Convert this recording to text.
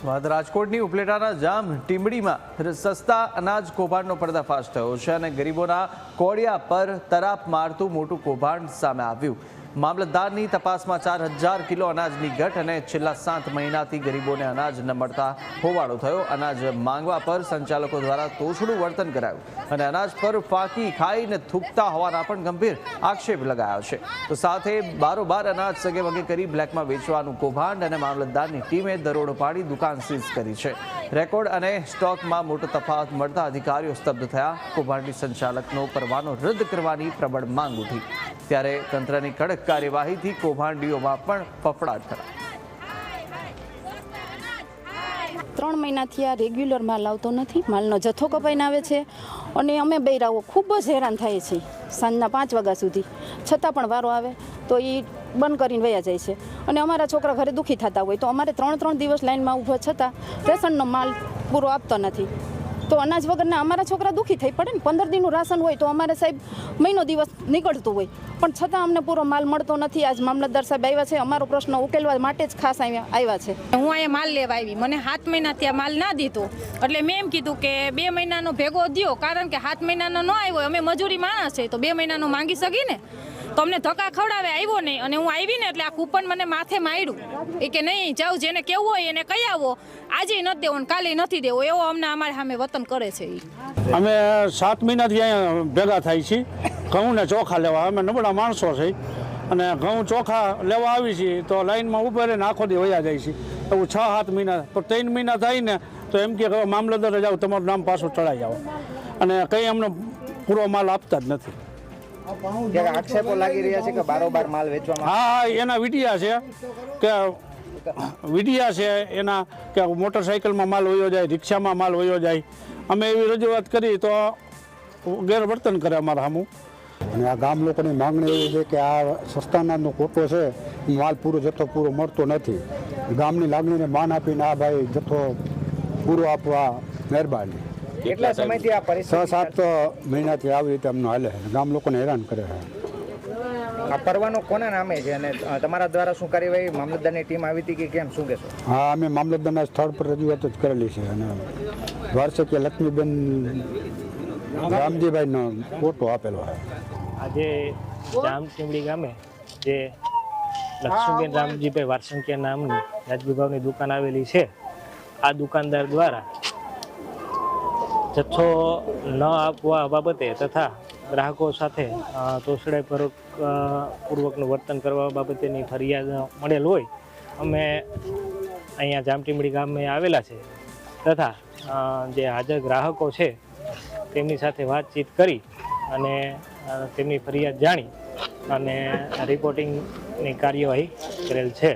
વાત રાજકોટની ઉપલેટાના જામ ટીમડીમાં સસ્તા અનાજ કૌભાંડનો પર્દાફાશ થયો છે અને ગરીબોના કોડિયા પર તરાપ મારતું મોટું કૌભાંડ સામે આવ્યું। મામલતદારની તપાસમાં 4000 કિલો અનાજની ઘટ અને છેલ્લા 7 મહિનાથી ગરીબોને અનાજ ન મળતા હોબાળો થયો। અનાજ માંગવા પર સંચાલકો દ્વારા તોછડું વર્તન કરાયું અને અનાજ પર ફાંકી ખાઈને થૂકતા હોવાના પણ ગંભીર આક્ષેપ લગાયા છે। તો સાથે બારોબાર અનાજ સગેવગે કરી બ્લેકમાં વેચવાનું કૌભાંડ અને મામલતદારની ટીમે દરોડો પાડી દુકાન સીઝ કરી છે। રેકોર્ડ અને સ્ટોકમાં મોટો તફાવત મળતા અધિકારીઓ સ્તબ્ધ થયા। કૌભાંડી સંચાલકનો પરવાનો રદ કરવાની પ્રબળ માંગ ઉઠી ત્યારે તંત્રની કડક કાર્યવાહીથી કૌભાંડીઓમાં પણ ફફડાટ થયો। 3 મહિનાથી આ રેગ્યુલર માલ આવતો નથી, માલનો જથ્થો કપાઈને આવે છે અને અમે બૈરાઓ ખૂબ જ હેરાન થાય છે સાંજના 5 વાગ્યા સુધી। છતાં પણ વારો આવે તો એ બંધ કરીને વયા જાય છે અને અમારા છોકરા ઘરે દુઃખી થતા હોય તો અમારે 3 દિવસ લાઈનમાં ઊભા છતાં રેશનનો માલ પૂરો આપતો નથી તો અનાજ વગરના અમારા છોકરા દુઃખી થઈ પડે ને। 15 દિનનું રાશન હોય તો અમારે સાહેબ મહિનો દિવસ નીકળતું હોય પણ છતાં અમને પૂરો માલ મળતો નથી। આજ મામલતદાર સાહેબ આવ્યા છે, અમારો પ્રશ્ન ઉકેલવા માટે જ ખાસ આવ્યા છે। હું અહીંયા માલ લેવા આવી, મને 7 મહિના ત્યાં માલ ના દીધો એટલે મેં એમ કીધું કે 2 મહિનાનો ભેગો દ્યો, કારણ કે 7 મહિનાનો ન આવ્યો, અમે મજૂરી માણસ છે તો 2 મહિનાનો માંગી શકી ને। તો અમને ધક્કા ખવડાવે, આવ્યો નહીં અને હું આવી ને એટલે આ કૂપન મને માથે માર્યું એ કે નહીં જાવ, જેને કેવું હોય એને કહી આવો, આજે નથી દેવો કાલે નથી દેવો, એવો અમને અમારે સામે વતન કરે છે। અમે 7 મહિનાથી અહીંયા ભેગા થાય છીએ ઘઉં ને ચોખા લેવા। અમે નબળા માણસો છે અને ઘઉં ચોખા લેવા આવી છીએ તો લાઈનમાં ઊભા રહીને આખો દી વયા જાય છે। એવું 6-7 મહિના તો 3 મહિના થાય ને તો એમ કે મામલતદાર જાઓ, તમારું નામ પાછું ચડાવી આવો અને કંઈ અમને પૂરો માલ આપતા જ નથી। આક્ષેપો લાગી રહ્યા છે કે બારોબાર માલ વેચવામાં। હા, એના વિડિયા છે એના કે મોટરસાઇકલમાં માલ વયો જાય, રિક્ષામાં માલ વયો જાય। અમે એવી રજૂઆત કરી તો ગેરવર્તન કરે અમારા સામું। અને આ ગામ લોકોની માંગણી એવી છે કે આ સસ્તા અનાજનો કોટો છે, માલ જથ્થો પૂરો મળતો નથી। ગામની લાગણીને માન આપીને આ ભાઈ જથ્થો પૂરો આપવા મહેરબાની। કેટલા સમયથી આ પરિસ્થિતિ 6-7 મહિનાથી આવી રીતે અમને હાલે છે, ગામ લોકોને હેરાન કરે છે। આ પરવાનો કોના નામે છે અને તમારા દ્વારા શું કાર્યવાહી મામલતદારની ટીમ આવી હતી કે કેમ, શું કહેશો? હા, અમે મામલતદારના સ્થળ પર રજૂઆત જ કરેલી છે અને વાર્ષિક લક્ષ્મીબેન રામજીભાઈનો ફોટો આપેલો છે। આજે જામ ટીમડી ગામે જે લક્ષ્મીબેન રામજીભાઈ વારસંકિયા નામની રાજભીભાવની દુકાન આવેલી છે, આ દુકાનદાર દ્વારા જથ્થો ન આપવા બાબતે તથા ગ્રાહકો સાથે તોછડાઈપૂર્વકનું વર્તન કરવા બાબતેની ફરિયાદ મળેલ હોય અમે અહીંયા જામટીમડી ગામે આવેલા છે તથા જે હાજર ગ્રાહકો છે તેમની સાથે વાતચીત કરી અને તેમની ફરિયાદ જાણી અને રિપોર્ટિંગની કાર્યવાહી કરેલ છે।